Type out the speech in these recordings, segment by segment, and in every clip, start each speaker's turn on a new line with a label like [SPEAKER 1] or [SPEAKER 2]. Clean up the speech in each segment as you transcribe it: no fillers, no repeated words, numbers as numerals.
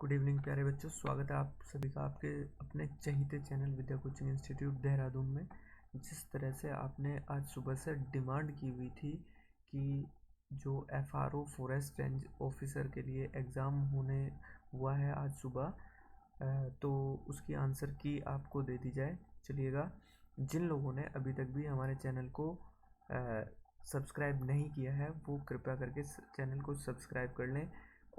[SPEAKER 1] Good evening प्यारे बच्चों, स्वागत है आप सभी का आपके अपने चहीते चैनल विद्या कोचिंग इंस्टीट्यूट देहरादून में। जिस तरह से आपने आज सुबह से डिमांड की हुई थी कि जो FRO फॉरेस्ट रेंज ऑफिसर के लिए एग्ज़ाम होने हुआ है आज सुबह, तो उसकी आंसर की आपको दे दी जाए। चलिएगा, जिन लोगों ने अभी तक भी हमारे चैनल को सब्सक्राइब नहीं किया है वो कृपया करके चैनल को सब्सक्राइब कर लें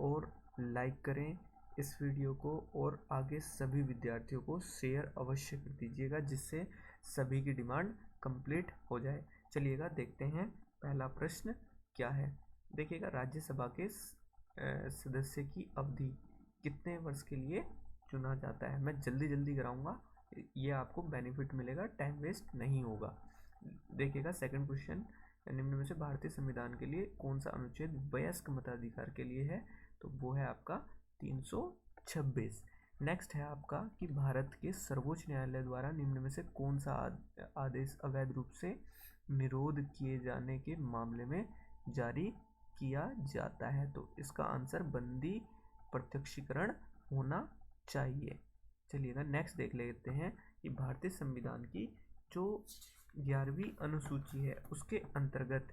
[SPEAKER 1] और लाइक करें इस वीडियो को, और आगे सभी विद्यार्थियों को शेयर अवश्य कर दीजिएगा जिससे सभी की डिमांड कंप्लीट हो जाए। चलिएगा देखते हैं पहला प्रश्न क्या है। देखिएगा, राज्यसभा के सदस्य की अवधि कितने वर्ष के लिए चुना जाता है। मैं जल्दी जल्दी कराऊंगा, ये आपको बेनिफिट मिलेगा, टाइम वेस्ट नहीं होगा। देखिएगा सेकंड क्वेश्चन, निम्न में से भारतीय संविधान के लिए कौन सा अनुच्छेद वयस्क मताधिकार के लिए है, तो वो है आपका 326। नेक्स्ट है आपका कि भारत के सर्वोच्च न्यायालय द्वारा निम्न में से कौन सा आदेश अवैध रूप से निरोध किए जाने के मामले में जारी किया जाता है, तो इसका आंसर बंदी प्रत्यक्षीकरण होना चाहिए। चलिएगा नेक्स्ट देख लेते हैं कि भारतीय संविधान की जो 11वीं अनुसूची है उसके अंतर्गत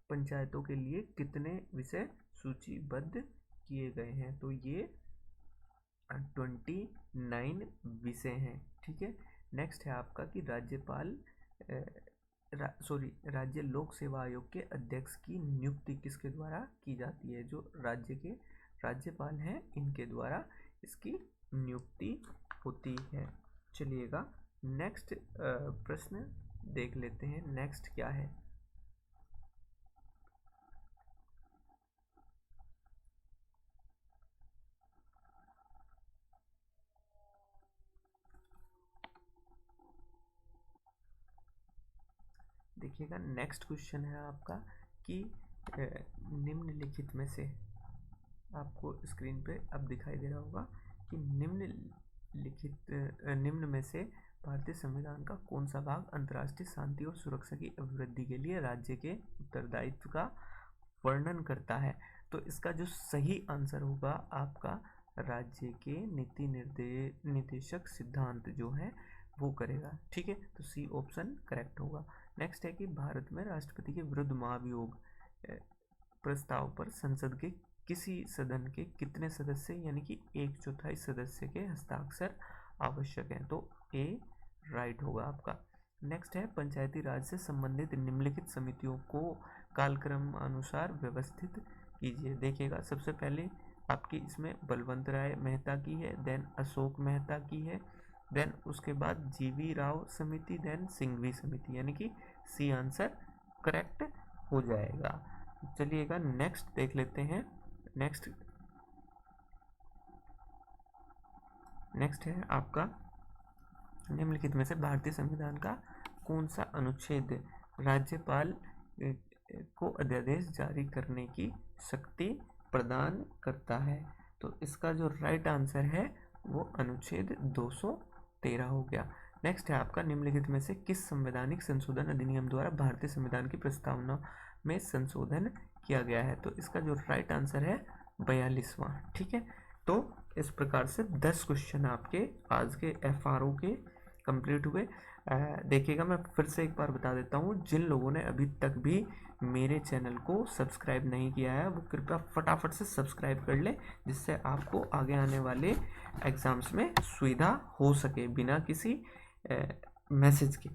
[SPEAKER 1] पंचायतों के लिए कितने विषय सूचीबद्ध किए गए हैं, तो ये 29 विषय हैं। ठीक है, नेक्स्ट है आपका कि राज्य लोक सेवा आयोग के अध्यक्ष की नियुक्ति किसके द्वारा की जाती है। जो राज्य के राज्यपाल हैं इनके द्वारा इसकी नियुक्ति होती है। चलिएगा नेक्स्ट प्रश्न देख लेते हैं, नेक्स्ट क्या है। देखिएगा नेक्स्ट क्वेश्चन है आपका कि निम्नलिखित में से, आपको स्क्रीन पे अब दिखाई दे रहा होगा कि निम्न में से भारतीय संविधान का कौन सा भाग अंतर्राष्ट्रीय शांति और सुरक्षा की अभिवृद्धि के लिए राज्य के उत्तरदायित्व का वर्णन करता है, तो इसका जो सही आंसर होगा आपका राज्य के नीति निर्देशक सिद्धांत जो है वो करेगा। ठीक है, तो सी ऑप्शन करेक्ट होगा। नेक्स्ट है कि भारत में राष्ट्रपति के विरुद्ध महाभियोग प्रस्ताव पर संसद के किसी सदन के कितने सदस्य यानी कि 1/4 सदस्य के हस्ताक्षर आवश्यक हैं, तो ए राइट होगा आपका। नेक्स्ट है पंचायती राज से संबंधित निम्नलिखित समितियों को कालक्रम अनुसार व्यवस्थित कीजिए। देखिएगा सबसे पहले आपकी इसमें बलवंत राय मेहता की है, देन अशोक मेहता की है, देन उसके बाद जीवी राव समिति, देन सिंघवी समिति, यानी कि सी आंसर करेक्ट हो जाएगा। चलिएगा नेक्स्ट देख लेते हैं। नेक्स्ट है आपका निम्नलिखित में से भारतीय संविधान का कौन सा अनुच्छेद राज्यपाल को अध्यादेश जारी करने की शक्ति प्रदान करता है, तो इसका जो राइट आंसर है वो अनुच्छेद 213 हो गया। नेक्स्ट है आपका निम्नलिखित में से किस संवैधानिक संशोधन अधिनियम द्वारा भारतीय संविधान की प्रस्तावना में संशोधन किया गया है, तो इसका जो राइट आंसर है 42वां। ठीक है, तो इस प्रकार से 10 क्वेश्चन आपके आज के FRO के कंप्लीट हुए। देखिएगा मैं फिर से एक बार बता देता हूँ, जिन लोगों ने अभी तक भी मेरे चैनल को सब्सक्राइब नहीं किया है वो कृपया फटाफट से सब्सक्राइब कर ले, जिससे आपको आगे आने वाले एग्जाम्स में सुविधा हो सके बिना किसी मैसेज के।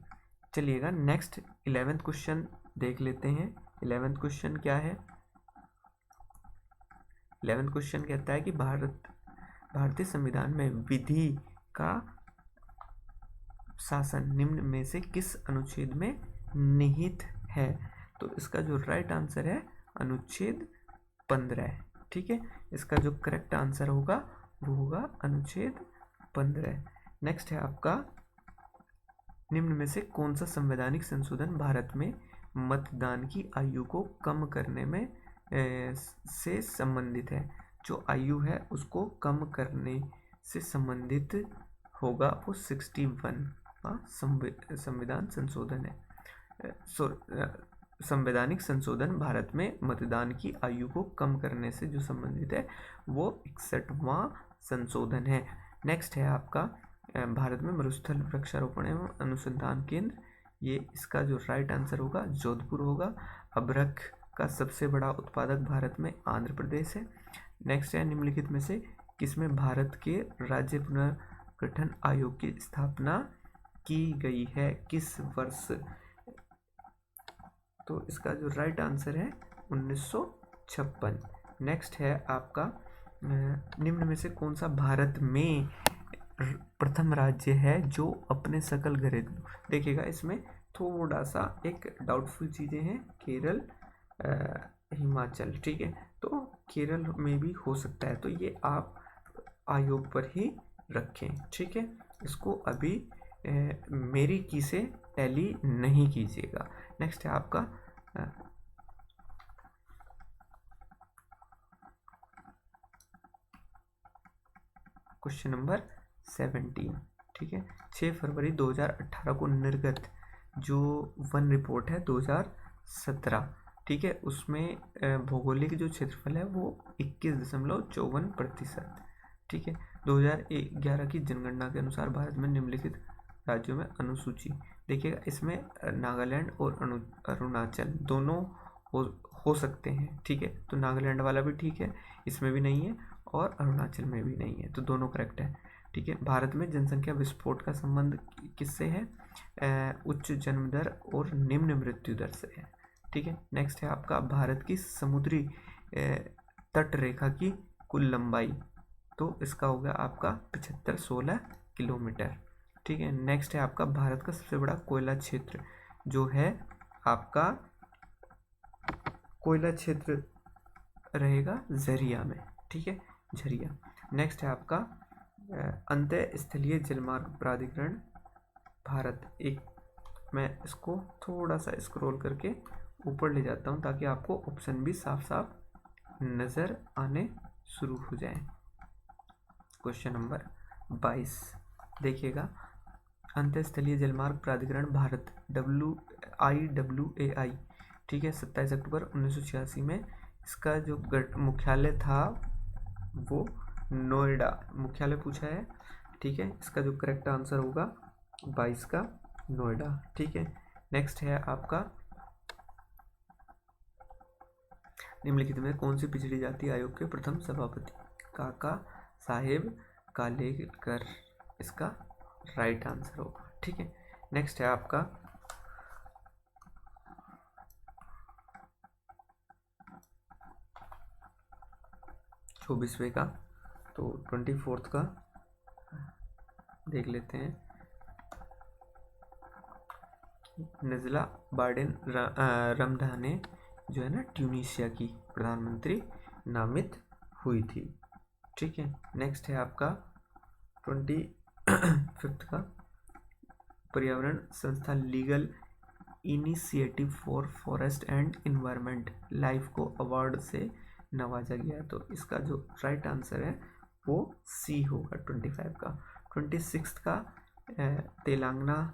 [SPEAKER 1] चलिएगा नेक्स्ट 11th क्वेश्चन देख लेते हैं। 11th क्वेश्चन क्या है। 11th क्वेश्चन कहता है कि भारतीय संविधान में विधि का शासन निम्न में से किस अनुच्छेद में निहित है, तो इसका जो राइट आंसर है अनुच्छेद 15। ठीक है, इसका जो करेक्ट आंसर होगा वो होगा अनुच्छेद 15। नेक्स्ट है आपका निम्न में से कौन सा संवैधानिक संशोधन भारत में मतदान की आयु को कम करने में से संबंधित है। जो आयु है उसको कम करने से संबंधित होगा वो 61 संविधान संशोधन है। संवैधानिक संशोधन भारत में मतदान की आयु को कम करने से जो संबंधित है वो 61वां संशोधन है। नेक्स्ट है आपका भारत में मरुस्थल वृक्षारोपण एवं अनुसंधान केंद्र, ये इसका जो राइट आंसर होगा जोधपुर होगा। अभ्रक का सबसे बड़ा उत्पादक भारत में आंध्र प्रदेश है। नेक्स्ट है निम्नलिखित में से किसमें भारत के राज्य पुनर्गठन आयोग की स्थापना की गई है, किस वर्ष? तो इसका जो राइट आंसर है 1956। नेक्स्ट है आपका निम्न में से कौन सा भारत में प्रथम राज्य है जो अपने सकल घरेलू, देखिएगा इसमें थोड़ा सा एक डाउटफुल चीज़ें हैं, केरल हिमाचल, ठीक है, तो केरल में भी हो सकता है, तो ये आप आयोग पर ही रखें, ठीक है, इसको अभी मेरी की से टैली नहीं कीजिएगा। नेक्स्ट है आपका क्वेश्चन नंबर 17, ठीक है। 6 फरवरी 2018 को निर्गत जो वन रिपोर्ट है 2017, ठीक है, उसमें भौगोलिक जो क्षेत्रफल है वो 21.54%, ठीक है। 2011 की जनगणना के अनुसार भारत में निम्नलिखित राज्यों में अनुसूची, देखिएगा इसमें नागालैंड और अरुणाचल दोनों हो सकते हैं, ठीक है, तो नागालैंड वाला भी ठीक है, इसमें भी नहीं है और अरुणाचल में भी नहीं है, तो दोनों करेक्ट है, ठीक है। भारत में जनसंख्या विस्फोट का संबंध किससे है? उच्च जन्म दर और निम्न मृत्यु दर से है, ठीक है। नेक्स्ट है आपका भारत की समुद्री तट रेखा की कुल लंबाई, तो इसका होगा आपका 7516 किलोमीटर, ठीक है। नेक्स्ट है आपका भारत का सबसे बड़ा कोयला क्षेत्र जो है आपका कोयला क्षेत्र रहेगा झरिया में, ठीक है, झरिया। नेक्स्ट है आपका अंतः स्थलीय जलमार्ग प्राधिकरण भारत, एक मैं इसको थोड़ा सा स्क्रॉल करके ऊपर ले जाता हूं ताकि आपको ऑप्शन भी साफ साफ नजर आने शुरू हो जाए। क्वेश्चन नंबर 22 देखिएगा, अंतःस्थलीय जलमार्ग प्राधिकरण भारत IWAI, ठीक है, 27 अक्टूबर 1986 में इसका जो मुख्यालय था वो नोएडा मुख्यालय पूछा है, ठीक है, इसका जो करेक्ट आंसर होगा 22 का नोएडा, ठीक है। नेक्स्ट है आपका निम्नलिखित में कौन सी पिछड़ी जाति आयोग के प्रथम सभापति? काका साहेब कालेलकर, इसका राइट आंसर होगा, ठीक है। नेक्स्ट है आपका चौबीसवें का, तो 24 का देख लेते हैं। नज़ला बार्डेन रमधाने जो है ना ट्यूनीशिया की प्रधानमंत्री नामित हुई थी, ठीक है। नेक्स्ट है आपका 25 का पर्यावरण संस्था legal initiative for forest and environment life को अवार्ड से नवाजा गया, तो इसका जो राइट आंसर है वो सी होगा 25 का। 26 का तेलंगाना,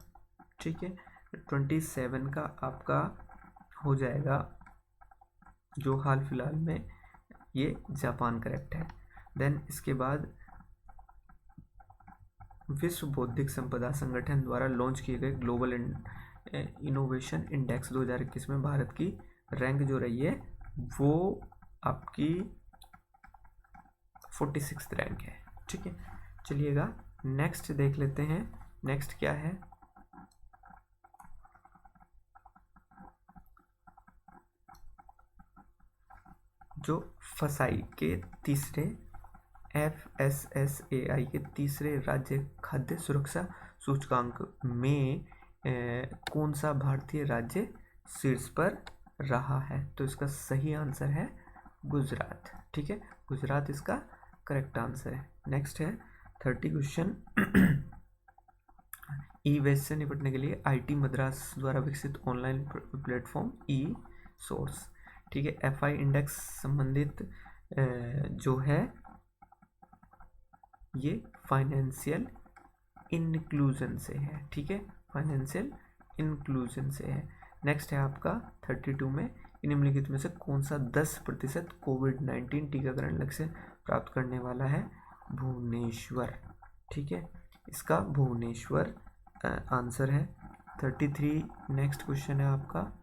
[SPEAKER 1] ठीक है। 27 का आपका हो जाएगा जो हाल फिलहाल में ये जापान करेक्ट है। देन इसके बाद विश्व बौद्धिक संपदा संगठन द्वारा लॉन्च किए गए ग्लोबल इनोवेशन इंडेक्स 2021 में भारत की रैंक जो रही है वो आपकी 46 रैंक है, ठीक है। चलिएगा नेक्स्ट देख लेते हैं, नेक्स्ट क्या है? जो फसाई के तीसरे FSSAI के तीसरे राज्य खाद्य सुरक्षा सूचकांक में कौन सा भारतीय राज्य शीर्ष पर रहा है? तो इसका सही आंसर है गुजरात, ठीक है, गुजरात इसका करेक्ट आंसर है। नेक्स्ट है 30 क्वेश्चन ई वेस्ट से निपटने के लिए IIT मद्रास द्वारा विकसित ऑनलाइन प्लेटफॉर्म ई सोर्स, ठीक है। FI इंडेक्स संबंधित जो है ये फाइनेंशियल इंक्लूजन से है, ठीक है, फाइनेंशियल इंक्लूजन से है। नेक्स्ट है आपका 32 में निम्नलिखित में से कौन सा 10% कोविड-19 टीकाकरण लक्ष्य प्राप्त करने वाला है? भुवनेश्वर। ठीक है, इसका भुवनेश्वर आंसर है। 33 नेक्स्ट क्वेश्चन है आपका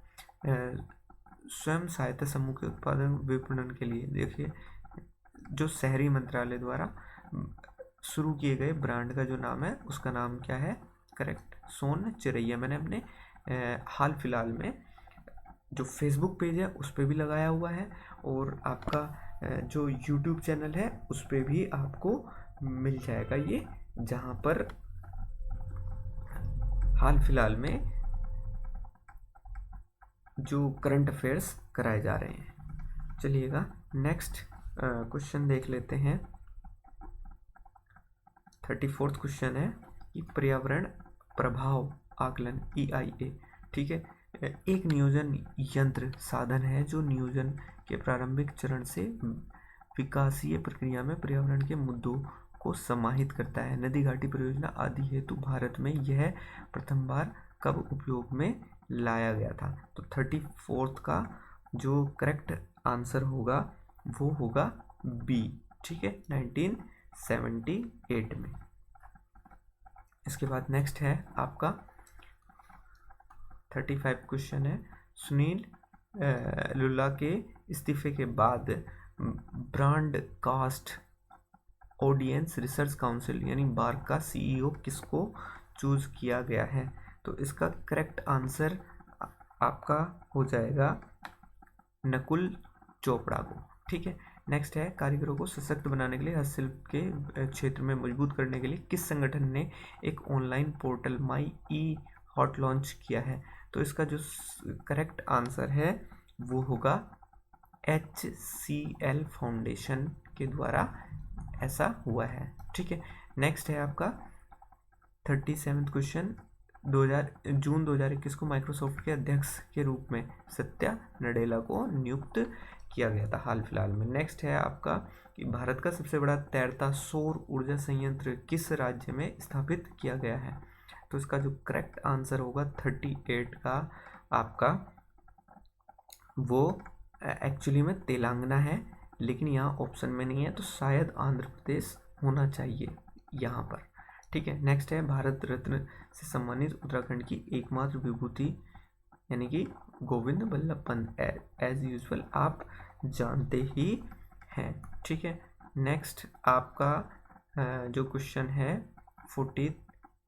[SPEAKER 1] स्वयं सहायता समूह के उत्पादन विपणन के लिए देखिए जो शहरी मंत्रालय द्वारा शुरू किए गए ब्रांड का जो नाम है उसका नाम क्या है? करेक्ट, सोन चिरैया। मैंने अपने हाल फिलहाल में जो फेसबुक पेज है उस पर भी लगाया हुआ है और आपका जो यूट्यूब चैनल है उस पर भी आपको मिल जाएगा ये, जहाँ पर हाल फिलहाल में जो करंट अफेयर्स कराए जा रहे हैं। चलिएगा नेक्स्ट क्वेश्चन देख लेते हैं। 34th क्वेश्चन है कि पर्यावरण प्रभाव आकलन EIA। ठीक है, एक नियोजन यंत्र साधन है जो नियोजन के प्रारंभिक चरण से विकासीय प्रक्रिया में पर्यावरण के मुद्दों को समाहित करता है। नदी घाटी परियोजना आदि हेतु भारत में यह प्रथम बार कब उपयोग में लाया गया था? तो 34th का जो करेक्ट आंसर होगा वो होगा बी। ठीक है, 1978 में। इसके बाद नेक्स्ट है आपका 35 क्वेश्चन है सुनील लुल्ला के इस्तीफे के बाद ब्रॉडकास्ट ऑडियंस रिसर्च काउंसिल यानी बार्क का CEO किसको चूज किया गया है? तो इसका करेक्ट आंसर आपका हो जाएगा नकुल चोपड़ा को। ठीक है, नेक्स्ट है कारीगरों को सशक्त बनाने के लिए हस्तशिल्प के क्षेत्र में मजबूत करने के लिए किस संगठन ने एक online portal my E hot launch किया है? तो इसका जो करेक्ट आंसर है वो होगा HCL फाउंडेशन के द्वारा ऐसा हुआ है। ठीक है, नेक्स्ट है आपका 37th क्वेश्चन। जून 2021 को माइक्रोसॉफ्ट के अध्यक्ष के रूप में सत्या नडेला को नियुक्त किया गया था हाल फिलहाल में। नेक्स्ट है आपका कि भारत का सबसे बड़ा तैरता सौर ऊर्जा संयंत्र किस राज्य में स्थापित किया गया है? तो इसका जो करेक्ट आंसर होगा 38 का आपका वो एक्चुअली में तेलंगाना है, लेकिन यहाँ ऑप्शन में नहीं है तो शायद आंध्र प्रदेश होना चाहिए यहाँ पर। ठीक है, नेक्स्ट है भारत रत्न से सम्मानित उत्तराखंड की एकमात्र विभूति यानी कि गोविंद बल्लभ पंत। एज यूजुअल आप जानते ही हैं। ठीक है, नेक्स्ट आपका जो क्वेश्चन है 40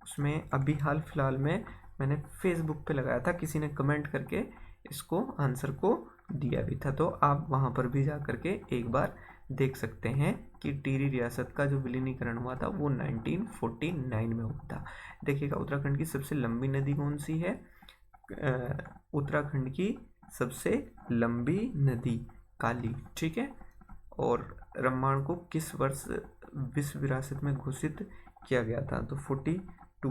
[SPEAKER 1] उसमें अभी हाल फिलहाल में मैंने फेसबुक पे लगाया था, किसी ने कमेंट करके इसको आंसर को दिया भी था, तो आप वहाँ पर भी जा करके एक बार देख सकते हैं कि टिहरी रियासत का जो विलीनीकरण हुआ था वो 1949 में हुआ था। देखिएगा उत्तराखंड की सबसे लंबी नदी कौन सी है? उत्तराखंड की सबसे लंबी नदी काली। ठीक है, और रम्माण को किस वर्ष विश्व विरासत में घोषित किया गया था? तो 42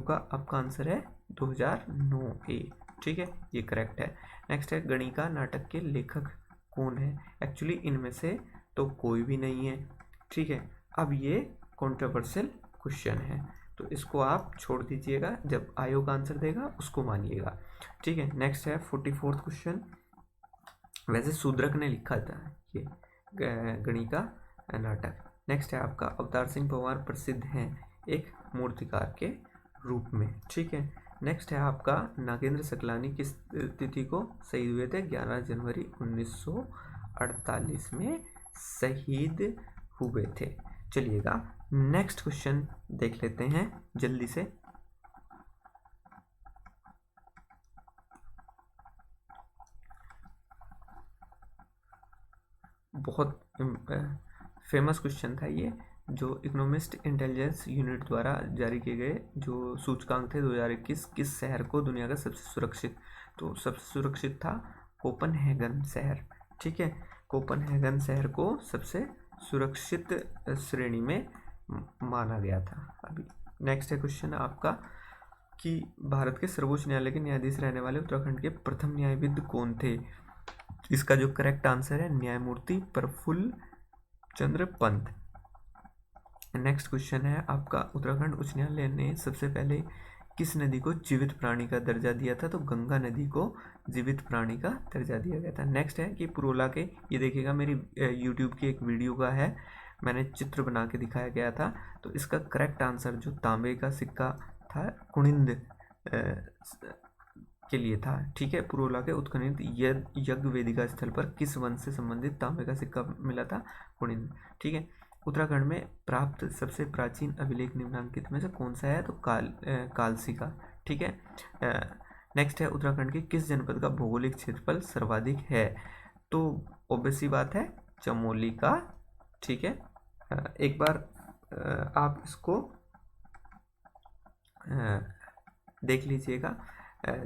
[SPEAKER 1] का आपका आंसर है 2009 ए। ठीक है, ये करेक्ट है। नेक्स्ट है गणिका नाटक के लेखक कौन है? एक्चुअली इनमें से तो कोई भी नहीं है। ठीक है, अब ये कंट्रोवर्शियल क्वेश्चन है तो इसको आप छोड़ दीजिएगा, जब आयोग आंसर देगा उसको मानिएगा। ठीक है, नेक्स्ट है 44th क्वेश्चन। वैसे शूद्रक ने लिखा था ये गणिका नाटक। नेक्स्ट है आपका अवतार सिंह पवार प्रसिद्ध हैं एक मूर्तिकार के रूप में। ठीक है, नेक्स्ट है आपका नागेंद्र सकलानी किस तिथि को शहीद हुए थे? 11 जनवरी 1948 में शहीद हुए थे। चलिएगा नेक्स्ट क्वेश्चन देख लेते हैं जल्दी से। बहुत फेमस क्वेश्चन था ये, जो इकोनॉमिस्ट इंटेलिजेंस यूनिट द्वारा जारी किए गए जो सूचकांक थे 2021 किस शहर को दुनिया का सबसे सुरक्षित? तो सबसे सुरक्षित था कोपनहेगन शहर। ठीक है, कोपनहेगन शहर को सबसे सुरक्षित श्रेणी में माना गया था अभी। नेक्स्ट है क्वेश्चन आपका कि भारत के सर्वोच्च न्यायालय के न्यायाधीश रहने वाले उत्तराखंड के प्रथम न्यायविद कौन थे? इसका जो करेक्ट आंसर है न्यायमूर्ति प्रफुल्ल चंद्र पंत। नेक्स्ट क्वेश्चन है आपका उत्तराखंड उच्च न्यायालय ने सबसे पहले किस नदी को जीवित प्राणी का दर्जा दिया था? तो गंगा नदी को जीवित प्राणी का दर्जा दिया गया था। नेक्स्ट है कि पुरोला के, ये देखिएगा मेरी यूट्यूब की एक वीडियो का है, मैंने चित्र बना के दिखाया गया था। तो इसका करेक्ट आंसर जो तांबे का सिक्का था कुनिंद के लिए था। ठीक है, पुरोला के उत्खनन यज्ञ वेदिका स्थल पर किस वन से संबंधित तांबे का सिक्का मिला था? कुनिंद। ठीक है, उत्तराखंड में प्राप्त सबसे प्राचीन अभिलेख निम्नलिखित में से कौन सा है? तो कालसी का। ठीक है, नेक्स्ट है उत्तराखंड के किस जनपद का भौगोलिक क्षेत्रफल सर्वाधिक है? तो ऑब्वियस सी बात है चमोली का। ठीक है, एक बार आप इसको देख लीजिएगा।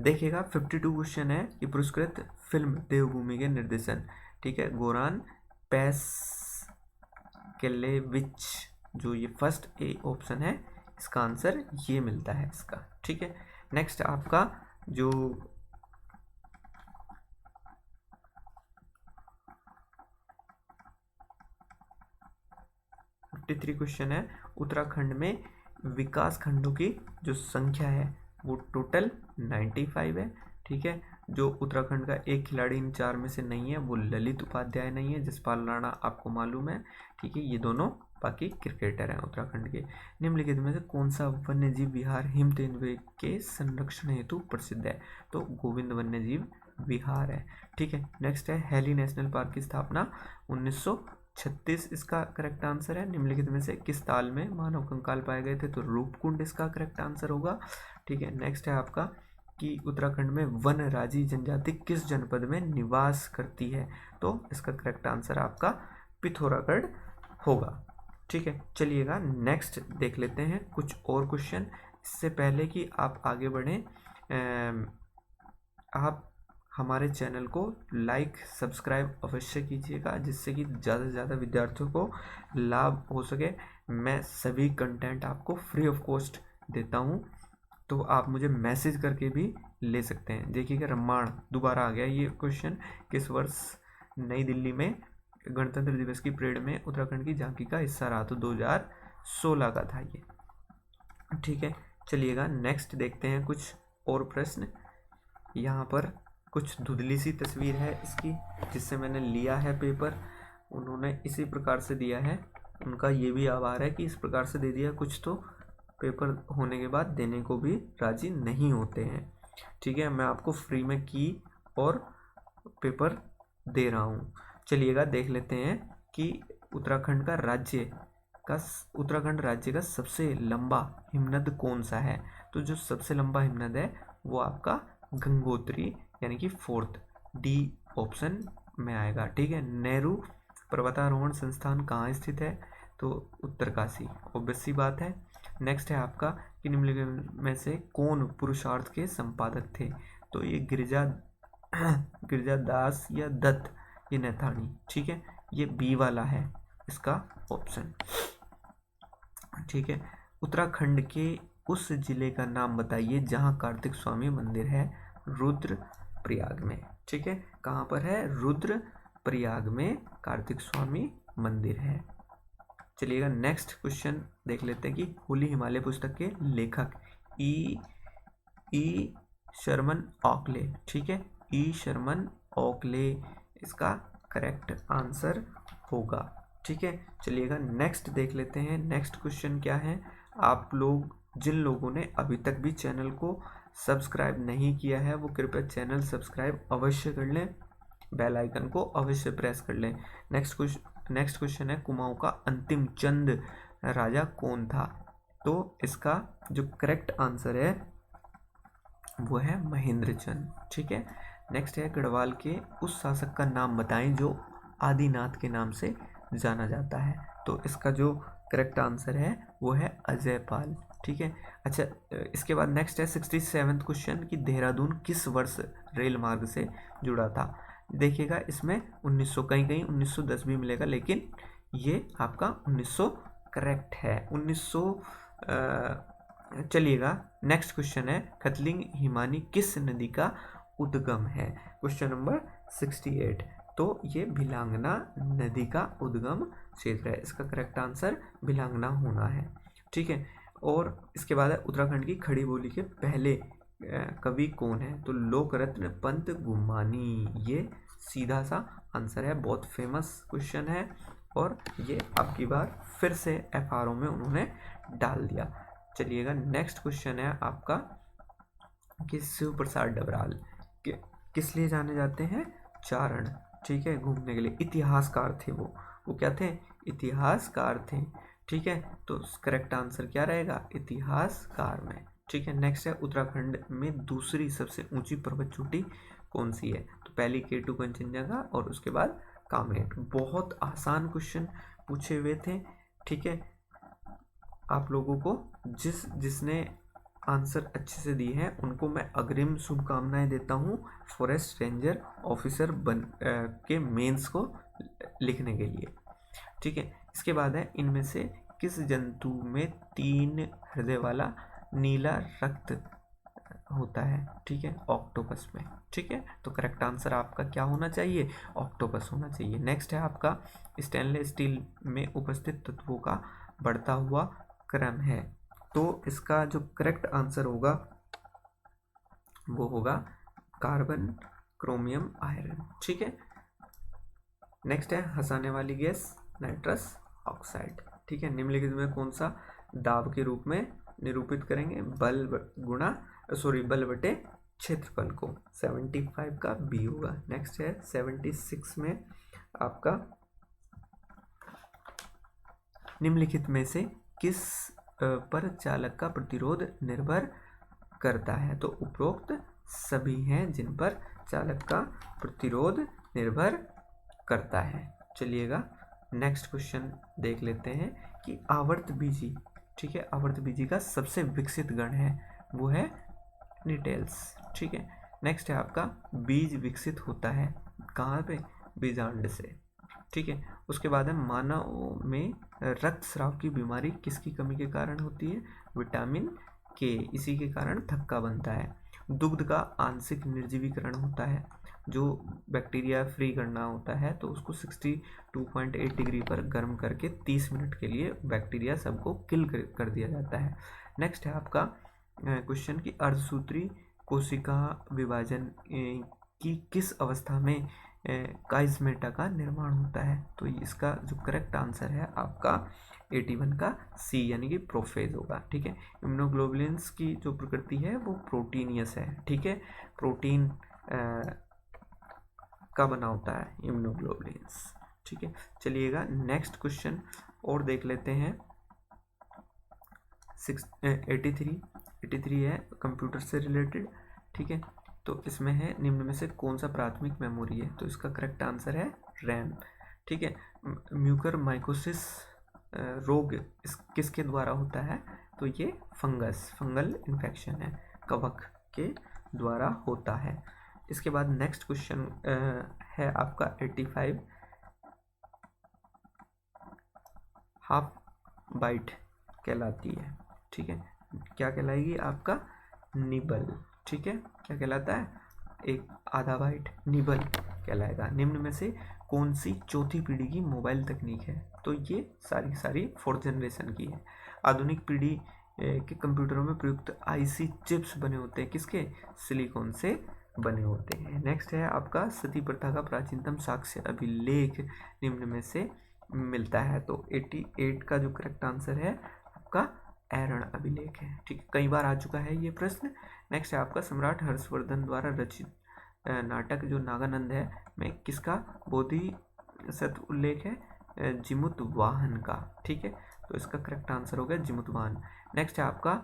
[SPEAKER 1] देखिएगा 52 क्वेश्चन है कि पुरस्कृत फिल्म देवभूमि के निर्देशन। ठीक है, गोरान पैसकेलेविच, जो ये फर्स्ट ए ऑप्शन है, इसका आंसर ये मिलता है इसका। ठीक है, नेक्स्ट आपका जो 53 क्वेश्चन है, उत्तराखंड में विकास खंडों की जो संख्या है वो टोटल 95 है। ठीक है, जो उत्तराखंड का एक खिलाड़ी इन 4 में से नहीं है वो ललित उपाध्याय नहीं है, जसपाल राणा आपको मालूम है। ठीक है, ये दोनों बाकी क्रिकेटर हैं उत्तराखंड के। निम्नलिखित में से कौन सा वन्यजीव विहार हिम तेंदुए के संरक्षण हेतु प्रसिद्ध है? तो गोविंद वन्यजीव विहार है। ठीक है, नेक्स्ट है हैली नेशनल पार्क की स्थापना 1936 इसका करेक्ट आंसर है। निम्नलिखित में से किस ताल में मानव कंकाल पाए गए थे? तो रूपकुंड इसका करेक्ट आंसर होगा। ठीक है, नेक्स्ट है आपका कि उत्तराखंड में वनराजी जनजाति किस जनपद में निवास करती है? तो इसका करेक्ट आंसर आपका पिथौरागढ़ होगा। ठीक है, चलिएगा नेक्स्ट देख लेते हैं कुछ और क्वेश्चन। इससे पहले कि आप आगे बढ़ें, आप हमारे चैनल को लाइक सब्सक्राइब अवश्य कीजिएगा, जिससे कि ज़्यादा से ज़्यादा विद्यार्थियों को लाभ हो सके। मैं सभी कंटेंट आपको फ्री ऑफ कॉस्ट देता हूँ, तो आप मुझे मैसेज करके भी ले सकते हैं। देखिएगा रामायण दोबारा आ गया ये क्वेश्चन। किस वर्ष नई दिल्ली में गणतंत्र दिवस की परेड में उत्तराखंड की झांकी का हिस्सा रहा? तो 2016 का था ये। ठीक है, चलिएगा नेक्स्ट देखते हैं कुछ और प्रश्न। यहाँ पर कुछ धुंधली सी तस्वीर है इसकी, जिससे मैंने लिया है पेपर। उन्होंने इसी प्रकार से दिया है, उनका ये भी आभार है कि इस प्रकार से दे दिया। कुछ तो पेपर होने के बाद देने को भी राजी नहीं होते हैं। ठीक है, मैं आपको फ्री में की और पेपर दे रहा हूँ। चलिएगा देख लेते हैं कि उत्तराखंड राज्य का सबसे लंबा हिमनद कौन सा है? तो जो सबसे लंबा हिमनद है वो आपका गंगोत्री, यानी कि 4th डी ऑप्शन में आएगा। ठीक है, नेहरू पर्वतारोहण संस्थान कहाँ स्थित है? तो उत्तरकाशी, ऑब्वियस सी बात है। नेक्स्ट है आपका कि निम्नलिखित में से कौन पुरुषार्थ के संपादक थे? तो ये गिरिजा दास या दत्त, ये नैथानी। ठीक है, ये बी वाला है इसका ऑप्शन। ठीक है, उत्तराखंड के उस जिले का नाम बताइए जहां कार्तिक स्वामी मंदिर है? रुद्रप्रयाग में। ठीक है, कहाँ पर है? रुद्रप्रयाग में कार्तिक स्वामी मंदिर है। चलिएगा नेक्स्ट क्वेश्चन देख लेते हैं कि होली हिमालय पुस्तक के लेखक ई शर्मन ऑकले। ठीक है, ई शर्मन ऑकले इसका करेक्ट आंसर होगा। ठीक है, चलिएगा नेक्स्ट देख लेते हैं। नेक्स्ट क्वेश्चन क्या है? आप लोग जिन लोगों ने अभी तक भी चैनल को सब्सक्राइब नहीं किया है वो कृपया चैनल सब्सक्राइब अवश्य कर लें, बेल आइकन को अवश्य प्रेस कर लें। नेक्स्ट क्वेश्चन है कुमाऊं का अंतिम चंद राजा कौन था? तो इसका जो करेक्ट आंसर है वो है महेंद्र चंद। ठीक है, नेक्स्ट है गढ़वाल के उस शासक का नाम बताएं जो आदिनाथ के नाम से जाना जाता है? तो इसका जो करेक्ट आंसर है वो है अजय पाल। ठीक है, अच्छा इसके बाद नेक्स्ट है 67वां क्वेश्चन कि देहरादून किस वर्ष रेल मार्ग से जुड़ा था? देखिएगा इसमें 1900 कहीं 1910 भी मिलेगा, लेकिन ये आपका 1900 करेक्ट है। 1900 चलिएगा नेक्स्ट क्वेश्चन है खतलिंग हिमानी किस नदी का उद्गम है? Question number 68। तो ये भिलांगना नदी का उद्गम क्षेत्र है, इसका करेक्ट आंसर भिलांगना होना है। ठीक है, और इसके बाद है उत्तराखंड की खड़ी बोली के पहले कवि कौन है? तो लोकरत्न पंत गुमानी, ये सीधा सा आंसर है। बहुत फेमस क्वेश्चन है और ये आपकी बार फिर से FRO में उन्होंने डाल दिया। चलिएगा नेक्स्ट क्वेश्चन है आपका कि शिव प्रसाद डबराल किस लिए जाने जाते हैं? चारण, ठीक है, घूमने के लिए। इतिहासकार थे वो क्या थे? इतिहासकार थे, ठीक है। तो करेक्ट आंसर क्या रहेगा? इतिहासकार में, ठीक है। नेक्स्ट है उत्तराखंड में दूसरी सबसे ऊंची पर्वत चोटी कौन सी है? तो पहली K2 कंचनजंगा और उसके बाद कामेट। बहुत आसान क्वेश्चन पूछे हुए थे, ठीक है। आप लोगों को जिसने आंसर अच्छे से दिए हैं उनको मैं अग्रिम शुभकामनाएं देता हूँ फॉरेस्ट रेंजर ऑफिसर के मेंस को लिखने के लिए, ठीक है। इसके बाद है इनमें से किस जंतु में 3 हृदय वाला नीला रक्त होता है? ठीक है, ऑक्टोपस में, ठीक है। तो करेक्ट आंसर आपका क्या होना चाहिए? ऑक्टोपस होना चाहिए। नेक्स्ट है आपका स्टेनलेस स्टील में उपस्थित तत्वों का बढ़ता हुआ क्रम है। तो इसका जो करेक्ट आंसर होगा वो होगा कार्बन, क्रोमियम, आयरन, ठीक है। नेक्स्ट है हंसाने वाली गैस नाइट्रस ऑक्साइड, ठीक है। निम्नलिखित में कौन सा दाब के रूप में निरूपित करेंगे? बल बटे क्षेत्रफल को। 75 का बी होगा। नेक्स्ट है 76 में आपका निम्नलिखित में से किस पर चालक का प्रतिरोध निर्भर करता है? तो उपरोक्त सभी हैं जिन पर चालक का प्रतिरोध निर्भर करता है। चलिएगा नेक्स्ट क्वेश्चन देख लेते हैं कि आवर्तबीजी, ठीक है, आवर्तबीजी का सबसे विकसित गण है वो है निटेल्स, ठीक है। नेक्स्ट है आपका बीज विकसित होता है कहाँ पे? बीजांड से, ठीक है। उसके बाद है मानव में रक्तस्राव की बीमारी किसकी कमी के कारण होती है? विटामिन के, इसी के कारण थक्का बनता है। दुग्ध का आंशिक निर्जीवीकरण होता है, जो बैक्टीरिया फ्री करना होता है तो उसको 62.8 डिग्री पर गर्म करके 30 मिनट के लिए बैक्टीरिया सबको किल कर दिया जाता है। नेक्स्ट है आपका क्वेश्चन की अर्धसूत्री कोशिका विभाजन की किस अवस्था में काइस्मेटा का निर्माण होता है? तो इसका जो करेक्ट आंसर है आपका 81 का सी यानी कि प्रोफेज होगा, ठीक है। इम्यूनोग्लोबुलिन्स की जो प्रकृति है वो प्रोटीनियस है, ठीक है। प्रोटीन का बना होता है इम्यूनोग्लोबुलिन्स, ठीक है। चलिएगा नेक्स्ट क्वेश्चन और देख लेते हैं। 83 है कंप्यूटर से रिलेटेड, ठीक है। तो इसमें है निम्न में से कौन सा प्राथमिक मेमोरी है? तो इसका करेक्ट आंसर है रैम, ठीक है। म्यूकर माइकोसिस रोग किसके द्वारा होता है? तो ये फंगल इन्फेक्शन है, कवक के द्वारा होता है। इसके बाद नेक्स्ट क्वेश्चन है आपका 85 हाफ बाइट कहलाती है, ठीक है। क्या कहलाएगी? आपका निबल, ठीक है। क्या कहलाता है? एक आधा बाइट निबल कहलाएगा। निम्न में से कौन सी चौथी पीढ़ी की मोबाइल तकनीक है? तो ये सारी 4th जनरेशन की है। आधुनिक पीढ़ी के कंप्यूटरों में प्रयुक्त IC चिप्स बने होते हैं किसके? सिलिकॉन से बने होते हैं। नेक्स्ट है आपका सती प्रथा का प्राचीनतम साक्ष्य अभिलेख निम्न में से मिलता है? तो 88 का जो करेक्ट आंसर है आपका ऐरण अभिलेख है, ठीक है। कई बार आ चुका है ये प्रश्न। नेक्स्ट है आपका सम्राट हर्षवर्धन द्वारा रचित नाटक जो नागानंद है में किसका बोधिसत्व उल्लेख है? जिमुत वाहन का, ठीक है। तो इसका करेक्ट आंसर हो गया जिमुत वाहन। नेक्स्ट है आपका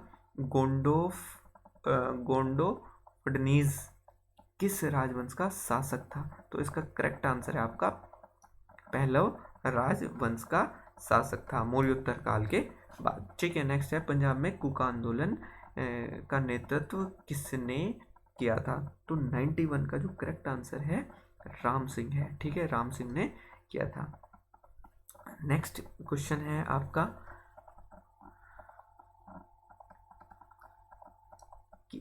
[SPEAKER 1] गोंडोफडनीज किस राजवंश का शासक था? तो इसका करेक्ट आंसर है आपका पहलव राजवंश का शासक था मौर्योत्तर काल के बाद, ठीक है। नेक्स्ट है पंजाब में कुका आंदोलन का नेतृत्व किसने किया था? तो 91 का जो करेक्ट आंसर है राम सिंह है, ठीक है, राम सिंह ने किया था। नेक्स्ट क्वेश्चन है आपका कि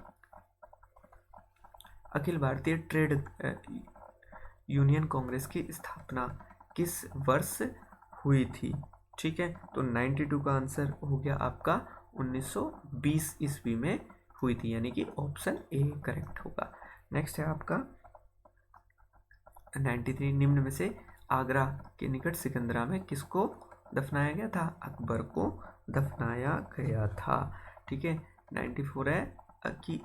[SPEAKER 1] अखिल भारतीय ट्रेड यूनियन कांग्रेस की स्थापना किस वर्ष हुई थी? ठीक है, तो 92 का आंसर हो गया आपका 1920 ईस्वी में हुई थी, यानी कि ऑप्शन ए करेक्ट होगा। नेक्स्ट है आपका 93, निम्न में से आगरा के निकट सिकंदरा में किसको दफनाया गया था? अकबर को दफनाया गया था। ठीक है। 94 है कि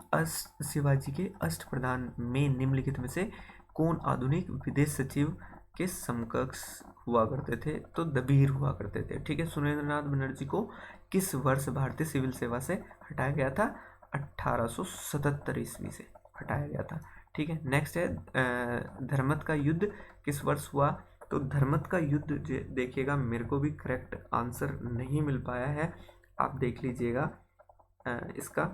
[SPEAKER 1] शिवाजी के अष्टप्रधान में निम्नलिखित में से कौन आधुनिक विदेश सचिव के समकक्ष हुआ करते थे? तो दबीर हुआ करते थे। ठीक है। सुरेंद्रनाथ बनर्जी को किस वर्ष भारतीय सिविल सेवा से हटाया गया था? 1877 ईस्वी से हटाया गया था। ठीक है। नेक्स्ट है धर्मत का युद्ध किस वर्ष हुआ? तो धर्मत का युद्ध देखिएगा, मेरे को भी करेक्ट आंसर नहीं मिल पाया है, आप देख लीजिएगा इसका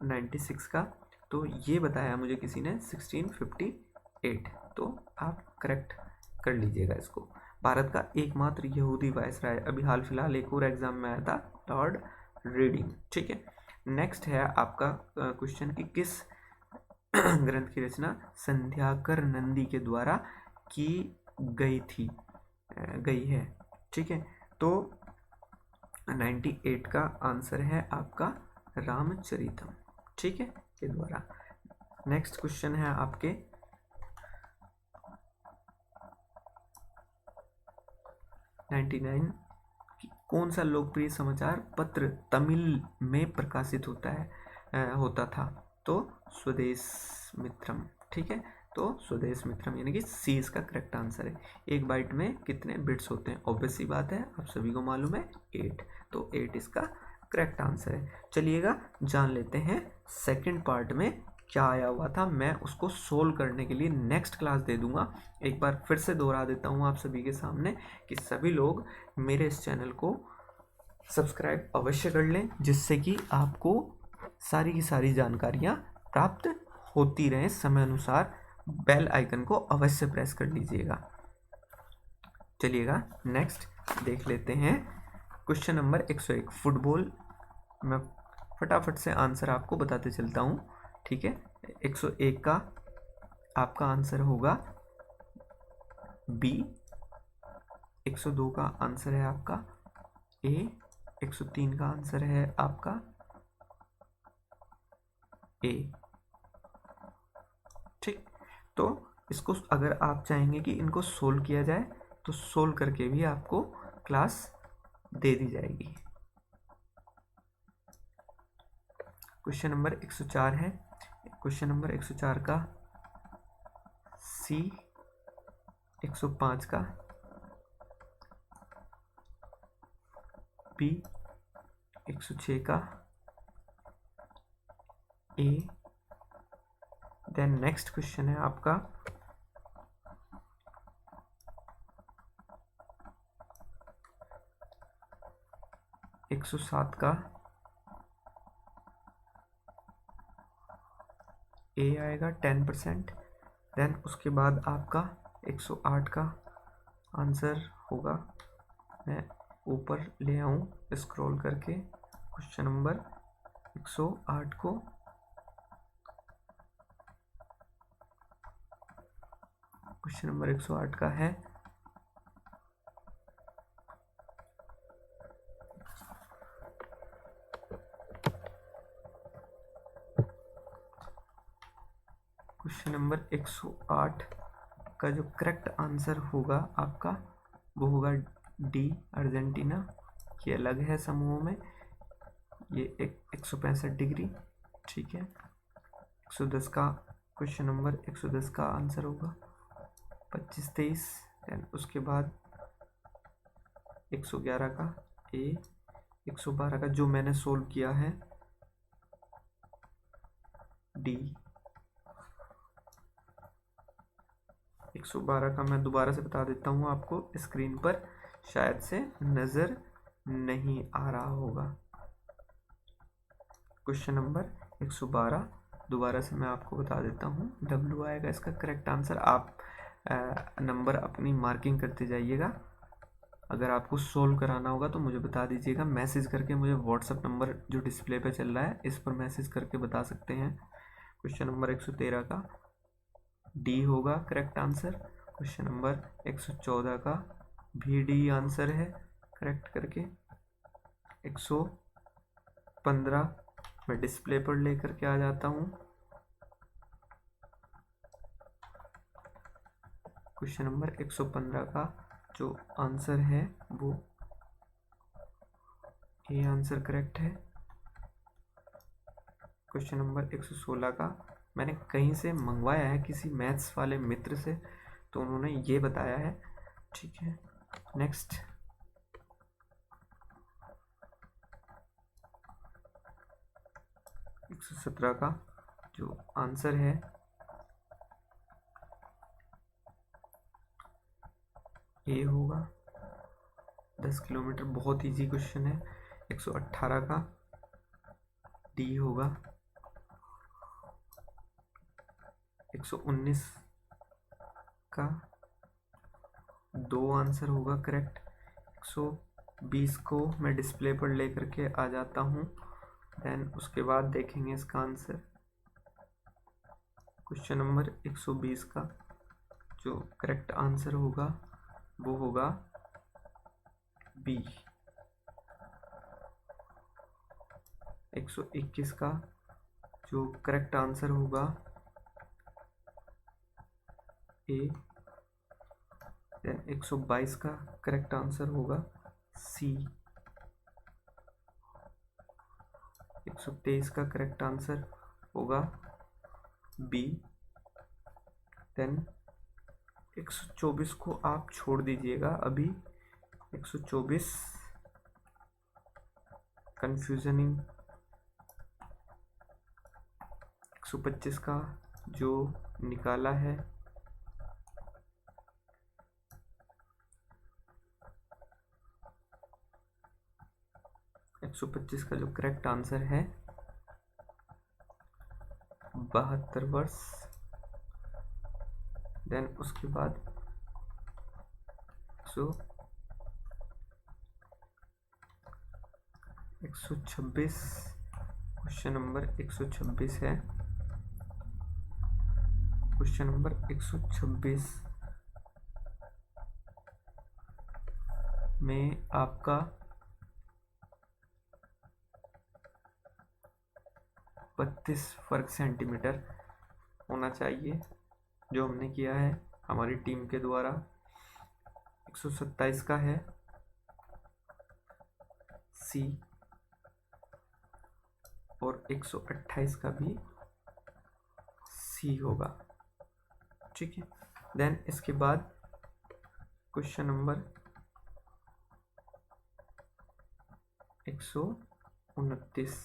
[SPEAKER 1] 96 का, तो ये बताया मुझे किसी ने 1658, तो आप करेक्ट कर लीजिएगा इसको। भारत का एकमात्र यहूदी वायसराय, अभी हाल फिलहाल एक और एग्जाम में आया था, लॉर्ड रीडिंग। ठीक है। नेक्स्ट है आपका क्वेश्चन कि किस ग्रंथ की रचना संध्याकर नंदी के द्वारा की गई है? ठीक है। तो 98 का आंसर है आपका रामचरितम। ठीक है, के द्वारा। नेक्स्ट क्वेश्चन है आपके 99, कौन सा लोकप्रिय समाचार पत्र तमिल में प्रकाशित होता था? तो स्वदेश मित्रम। ठीक है। तो स्वदेश मित्रम यानी कि सी इसका करेक्ट आंसर है। एक बाइट में कितने बिट्स होते हैं? ऑब्वियस सी बात है, आप सभी को मालूम है 8, तो 8 इसका करेक्ट आंसर है। चलिएगा जान लेते हैं सेकंड पार्ट में क्या आया हुआ था। मैं उसको सोल्व करने के लिए नेक्स्ट क्लास दे दूंगा। एक बार फिर से दोहरा देता हूँ आप सभी के सामने कि सभी लोग मेरे इस चैनल को सब्सक्राइब अवश्य कर लें, जिससे कि आपको सारी की सारी जानकारियाँ प्राप्त होती रहें समय अनुसार। बेल आइकन को अवश्य प्रेस कर लीजिएगा। चलिएगा नेक्स्ट देख लेते हैं क्वेश्चन नंबर 101 फुटबॉल। मैं फटाफट से आंसर आपको बताते चलता हूँ। ठीक है। 101 का आपका आंसर होगा बी, 102 का आंसर है आपका ए, 103 का आंसर है आपका ए। ठीक। तो इसको अगर आप चाहेंगे कि इनको सोल्व किया जाए तो सोल्व करके भी आपको क्लास दे दी जाएगी। क्वेश्चन नंबर 104 है। क्वेश्चन नंबर 104 का सी, 105 का बी, 106 का ए। देन नेक्स्ट क्वेश्चन है आपका 107 का ए आएगा 10%। देन उसके बाद आपका 108 का आंसर होगा, मैं ऊपर ले आऊँ स्क्रॉल करके क्वेश्चन नंबर 108 को। क्वेश्चन नंबर 108 का है क्वेश्चन नंबर 108 का जो करेक्ट आंसर होगा आपका वो होगा डी, अर्जेंटीना। ये अलग है समूह में, ये 165 डिग्री। ठीक है। 110 का क्वेश्चन नंबर 110 का आंसर होगा 25-23। देन उसके बाद 111 का ए, 112 का जो मैंने सोल्व किया है डी, 112 का मैं दोबारा से बता देता हूँ आपको, स्क्रीन पर शायद से नज़र नहीं आ रहा होगा। क्वेश्चन नंबर 112 दोबारा से मैं आपको बता देता हूँ, डब्ल्यू आएगा इसका करेक्ट आंसर। आप नंबर अपनी मार्किंग करते जाइएगा। अगर आपको सोल्व कराना होगा तो मुझे बता दीजिएगा, मैसेज करके मुझे व्हाट्सएप नंबर जो डिस्प्ले पे चल रहा है इस पर मैसेज करके बता सकते हैं। क्वेश्चन नंबर 113 का डी होगा करेक्ट आंसर। क्वेश्चन नंबर 114 का भी डी आंसर है करेक्ट करके। 115 मैं डिस्प्ले पर लेकर के आ जाता हूँ। क्वेश्चन नंबर 115 का जो आंसर है वो ये आंसर करेक्ट है। क्वेश्चन नंबर 116 का मैंने कहीं से मंगवाया है किसी मैथ्स वाले मित्र से, तो उन्होंने ये बताया है। ठीक है, नेक्स्ट 117 का जो आंसर है ए होगा। 10 किलोमीटर बहुत इजी क्वेश्चन है। 118 का डी होगा। 119 का 2 आंसर होगा करेक्ट। 120 को मैं डिस्प्ले पर लेकर के आ जाता हूँ, देन उसके बाद देखेंगे इसका आंसर। क्वेश्चन नंबर 120 का जो करेक्ट आंसर होगा वो होगा बी। 121 का जो करेक्ट आंसर होगा ए। देन 122 का करेक्ट आंसर होगा सी। 123 का करेक्ट आंसर होगा बी। देन 124 को आप छोड़ दीजिएगा अभी। 124 कंफ्यूजनिंग। 125 का जो निकाला है (125) का जो करेक्ट आंसर है 72 वर्ष। देन उसके बाद 126 क्वेश्चन नंबर 126 है। क्वेश्चन नंबर 126 में आपका 32 वर्ग सेंटीमीटर होना चाहिए, जो हमने किया है हमारी टीम के द्वारा। 127 का है सी और 128 का भी सी होगा। ठीक है, देन इसके बाद क्वेश्चन नंबर 129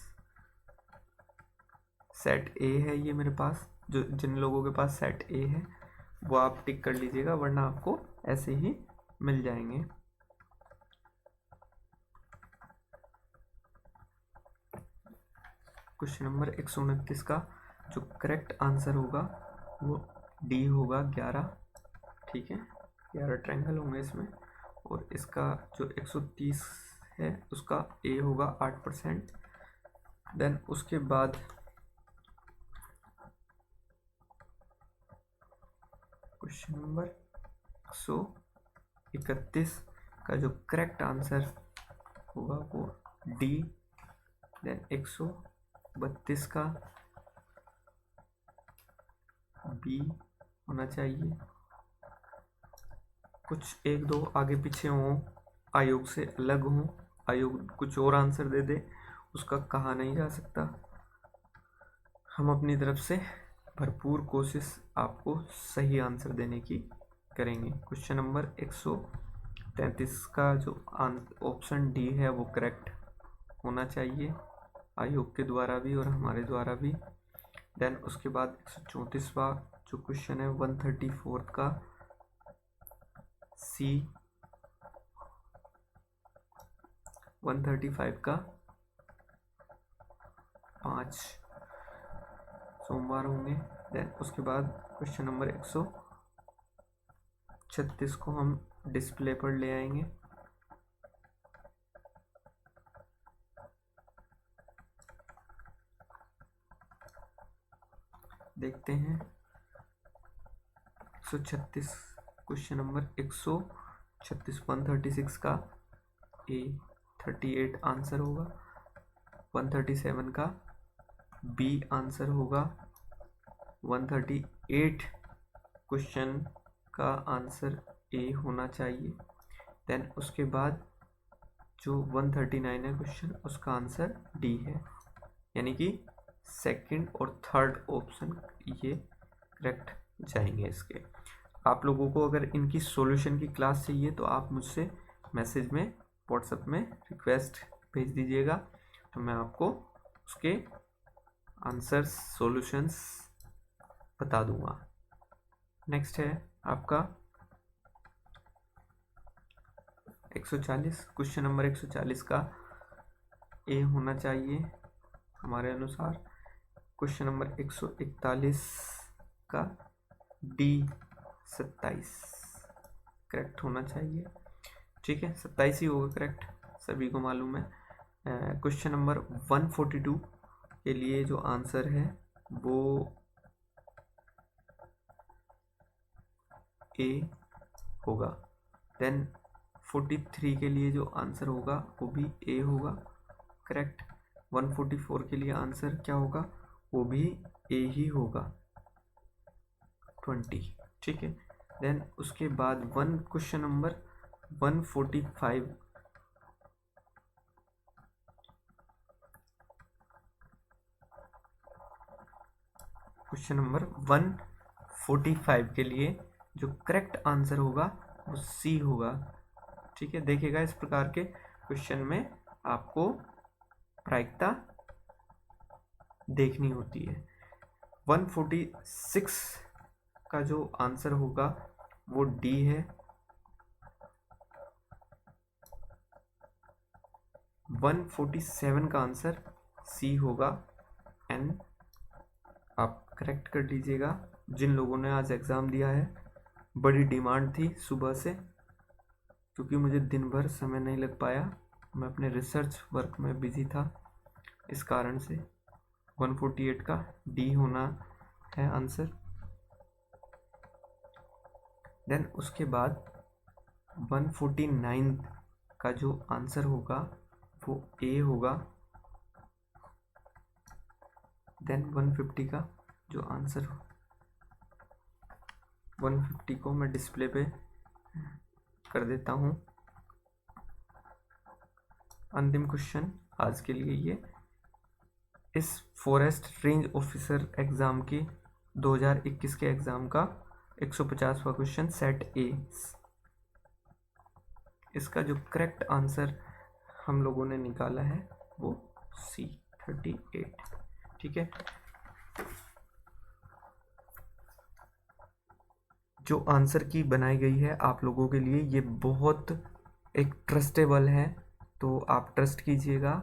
[SPEAKER 1] सेट ए है ये मेरे पास। जो जिन लोगों के पास सेट ए है वो आप टिक कर लीजिएगा, वरना आपको ऐसे ही मिल जाएंगे। क्वेश्चन नंबर 129 का जो करेक्ट आंसर होगा वो डी होगा 11। ठीक है, 11 ट्रायंगल होंगे इसमें। और इसका जो 130 है उसका ए होगा 8%। देन उसके बाद क्वेश्चन नंबर 131 का जो करेक्ट आंसर होगा वो डी। देन 132 का बी होना चाहिए। कुछ एक दो आगे पीछे हों, आयोग से अलग हों, आयोग कुछ और आंसर दे दे, उसका कहा नहीं जा सकता। हम अपनी तरफ से भरपूर कोशिश आपको सही आंसर देने की करेंगे। क्वेश्चन नंबर 133 का जो ऑप्शन डी है वो करेक्ट होना चाहिए, आयोग के द्वारा भी और हमारे द्वारा भी। देन उसके बाद 134वां जो क्वेश्चन है 134 का सी। 135 का 5 सोमवार होंगे। देन उसके बाद क्वेश्चन नंबर 136 को हम डिस्प्ले पर ले आएंगे। देखते हैं 136 क्वेश्चन नंबर 136 136 का ए 38 आंसर होगा। 137 का बी आंसर होगा। 138 क्वेश्चन का आंसर ए होना चाहिए। देन उसके बाद जो 139 है क्वेश्चन, उसका आंसर डी है, यानी कि सेकंड और थर्ड ऑप्शन ये करेक्ट जाएंगे इसके। आप लोगों को अगर इनकी सॉल्यूशन की क्लास चाहिए तो आप मुझसे मैसेज में व्हाट्सएप में रिक्वेस्ट भेज दीजिएगा, तो मैं आपको उसके आंसर्स सॉल्यूशंस बता दूंगा। नेक्स्ट है आपका 140, क्वेश्चन नंबर 140 का ए होना चाहिए हमारे अनुसार। क्वेश्चन नंबर 141 का डी 27 करेक्ट होना चाहिए। ठीक है, 27 ही होगा करेक्ट, सभी को मालूम है। क्वेश्चन नंबर 142 के लिए जो आंसर है वो ए होगा। देन 43 के लिए जो आंसर होगा वो भी ए होगा करेक्ट। 144 के लिए आंसर क्या होगा, वो भी ए ही होगा 20। ठीक है, देन उसके बाद क्वेश्चन नंबर 145 क्वेश्चन नंबर 145 के लिए जो करेक्ट आंसर होगा वो सी होगा। ठीक है, देखिएगा इस प्रकार के क्वेश्चन में आपको प्रायिकता देखनी होती है। 146 का जो आंसर होगा वो डी है। 147 का आंसर सी होगा एन। आप करेक्ट कर लीजिएगा। जिन लोगों ने आज एग्ज़ाम दिया है, बड़ी डिमांड थी सुबह से, क्योंकि मुझे दिन भर समय नहीं लग पाया, मैं अपने रिसर्च वर्क में बिजी था, इस कारण से 148 का डी होना है आंसर। देन उसके बाद 149 का जो आंसर होगा वो ए होगा। देन 150 का जो आंसर 150 को मैं डिस्प्ले पे कर देता हूँ। अंतिम क्वेश्चन आज के लिए ये, इस फॉरेस्ट रेंज ऑफिसर एग्ज़ाम की 2021 के एग्ज़ाम का 150वां क्वेश्चन सेट ए, इसका जो करेक्ट आंसर हम लोगों ने निकाला है वो सी 38। ठीक है, जो आंसर की बनाई गई है आप लोगों के लिए ये बहुत एक ट्रस्टेबल है, तो आप ट्रस्ट कीजिएगा,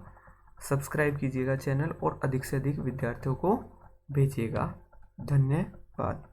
[SPEAKER 1] सब्सक्राइब कीजिएगा चैनल और अधिक से अधिक विद्यार्थियों को भेजिएगा। धन्यवाद।